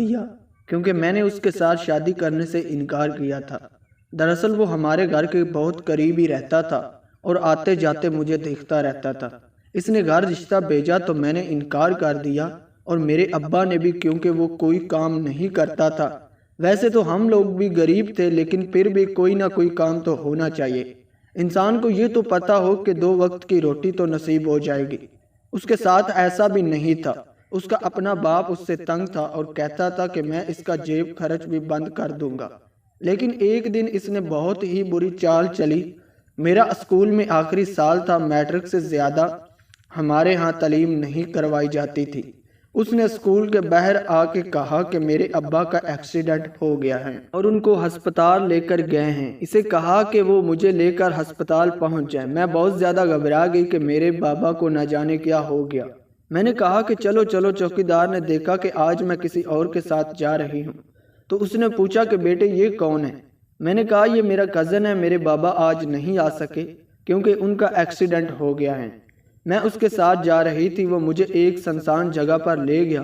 دیا کیونکہ میں نے اس کے ساتھ شادی کرنے سے انکار کیا تھا۔ دراصل وہ ہمارے گھر کے بہت قریب ہی رہتا تھا اور آتے جاتے مجھے دیکھتا رہتا تھا۔ اس نے گھر رشتہ بھیجا تو میں نے انکار کر دیا، اور میرے ابا نے بھی، کیونکہ وہ کوئی کام نہیں کرتا تھا۔ ویسے تو ہم لوگ بھی غریب تھے، لیکن پھر بھی کوئی نہ کوئی کام تو ہونا چاہیے۔ انسان کو یہ تو پتا ہو کہ 2 وقت کی روٹی تو نصیب ہو جائے گی۔ اس کے ساتھ ایسا بھی نہیں تھا۔ اس کا اپنا باپ اس سے تنگ تھا اور کہتا تھا کہ میں اس کا جیب خرچ بھی بند کر دوں گا۔ لیکن ایک دن اس نے بہت ہی بری چال چلی۔ میرا اسکول میں آخری سال تھا، میٹرک سے زیادہ ہمارے ہاں تعلیم نہیں کروائی جاتی تھی۔ اس نے اسکول کے باہر آ کے کہا کہ میرے ابا کا ایکسیڈنٹ ہو گیا ہے اور ان کو ہسپتال لے کر گئے ہیں۔ اسے کہا کہ وہ مجھے لے کر ہسپتال پہنچ جائے۔ میں بہت زیادہ گھبرا گئی کہ میرے بابا کو نہ جانے کیا ہو گیا۔ میں نے کہا کہ چلو چلو۔ چوکیدار نے دیکھا کہ آج میں کسی اور کے ساتھ جا رہی ہوں تو اس نے پوچھا کہ بیٹے یہ کون ہے؟ میں نے کہا یہ میرا کزن ہے، میرے بابا آج نہیں آ سکے کیونکہ ان کا ایکسیڈنٹ ہو گیا ہے۔ میں اس کے ساتھ جا رہی تھی۔ وہ مجھے ایک سنسان جگہ پر لے گیا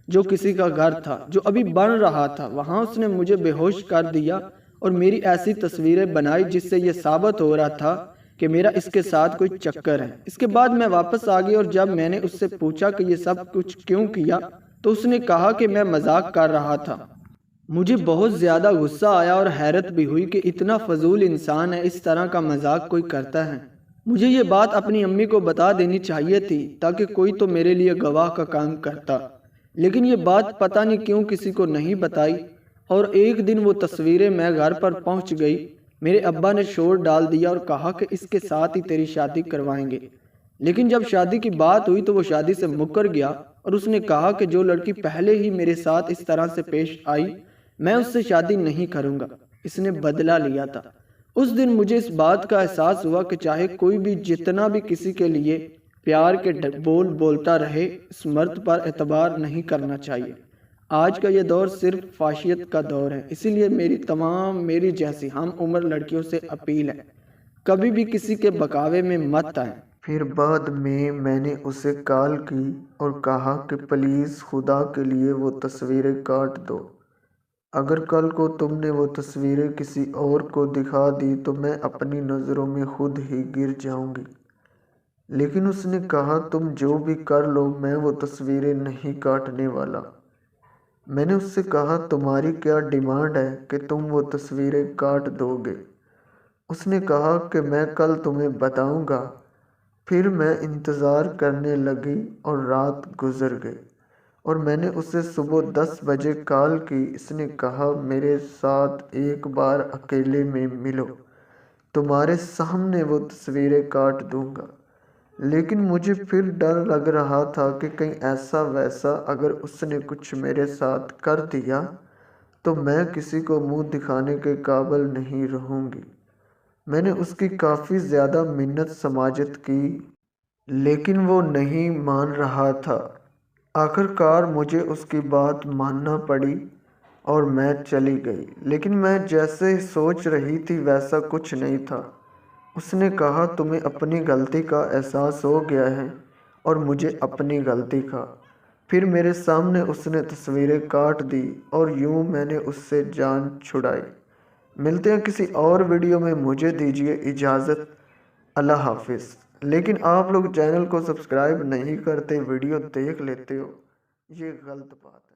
جو کسی کا گھر تھا جو ابھی بن رہا تھا۔ وہاں اس نے مجھے بے ہوش کر دیا اور میری ایسی تصویریں بنائی جس سے یہ ثابت ہو رہا تھا کہ میرا اس کے ساتھ کوئی چکر ہے۔ اس کے بعد میں واپس آ گئی اور جب میں نے اس سے پوچھا کہ یہ سب کچھ کیوں کیا تو اس نے کہا کہ میں مذاق کر رہا تھا۔ مجھے بہت زیادہ غصہ آیا اور حیرت بھی ہوئی کہ اتنا فضول انسان ہے، اس طرح کا مذاق کوئی کرتا ہے۔ مجھے یہ بات اپنی امی کو بتا دینی چاہیے تھی تاکہ کوئی تو میرے لیے گواہ کا کام کرتا، لیکن یہ بات پتہ نہیں کیوں کسی کو نہیں بتائی۔ اور ایک دن وہ تصویریں میں گھر پر پہنچ گئی۔ میرے ابا نے شور ڈال دیا اور کہا کہ اس کے ساتھ ہی تیری شادی کروائیں گے۔ لیکن جب شادی کی بات ہوئی تو وہ شادی سے مکر گیا اور اس نے کہا کہ جو لڑکی پہلے ہی میرے ساتھ اس طرح سے پیش آئی میں اس سے شادی نہیں کروں گا۔ اس نے بدلہ لیا تھا۔ اس دن مجھے اس بات کا احساس ہوا کہ چاہے کوئی بھی جتنا بھی کسی کے لیے پیار کے بول بولتا رہے، اس مرد پر اعتبار نہیں کرنا چاہیے۔ آج کا یہ دور صرف فحاشیت کا دور ہے، اسی لیے میری جیسی ہم عمر لڑکیوں سے اپیل ہے، کبھی بھی کسی کے بکاوے میں مت آئیں۔ پھر بعد میں نے اسے کال کی اور کہا کہ پلیز خدا کے لیے وہ تصویریں کاٹ دو۔ اگر کل کو تم نے وہ تصویریں کسی اور کو دکھا دی تو میں اپنی نظروں میں خود ہی گر جاؤں گی۔ لیکن اس نے کہا تم جو بھی کر لو میں وہ تصویریں نہیں کاٹنے والا۔ میں نے اس سے کہا تمہاری کیا ڈیمانڈ ہے کہ تم وہ تصویریں کاٹ دو گے؟ اس نے کہا کہ میں کل تمہیں بتاؤں گا۔ پھر میں انتظار کرنے لگی اور رات گزر گئی اور میں نے اسے صبح 10 بجے کال کی۔ اس نے کہا میرے ساتھ ایک بار اکیلے میں ملو، تمہارے سامنے وہ تصویریں کاٹ دوں گا۔ لیکن مجھے پھر ڈر لگ رہا تھا کہ کہیں ایسا ویسا اگر اس نے کچھ میرے ساتھ کر دیا تو میں کسی کو منہ دکھانے کے قابل نہیں رہوں گی۔ میں نے اس کی کافی زیادہ منت سماجت کی لیکن وہ نہیں مان رہا تھا۔ آخرکار مجھے اس کی بات ماننا پڑی اور میں چلی گئی، لیکن میں جیسے سوچ رہی تھی ویسا کچھ نہیں تھا۔ اس نے کہا تمہیں اپنی غلطی کا احساس ہو گیا ہے اور مجھے اپنی غلطی کا۔ پھر میرے سامنے اس نے تصویریں کاٹ دی اور یوں میں نے اس سے جان چھڑائی۔ ملتے ہیں کسی اور ویڈیو میں، مجھے دیجیے اجازت، اللہ حافظ۔ لیکن آپ لوگ چینل کو سبسکرائب نہیں کرتے، ویڈیو دیکھ لیتے ہو، یہ غلط بات ہے۔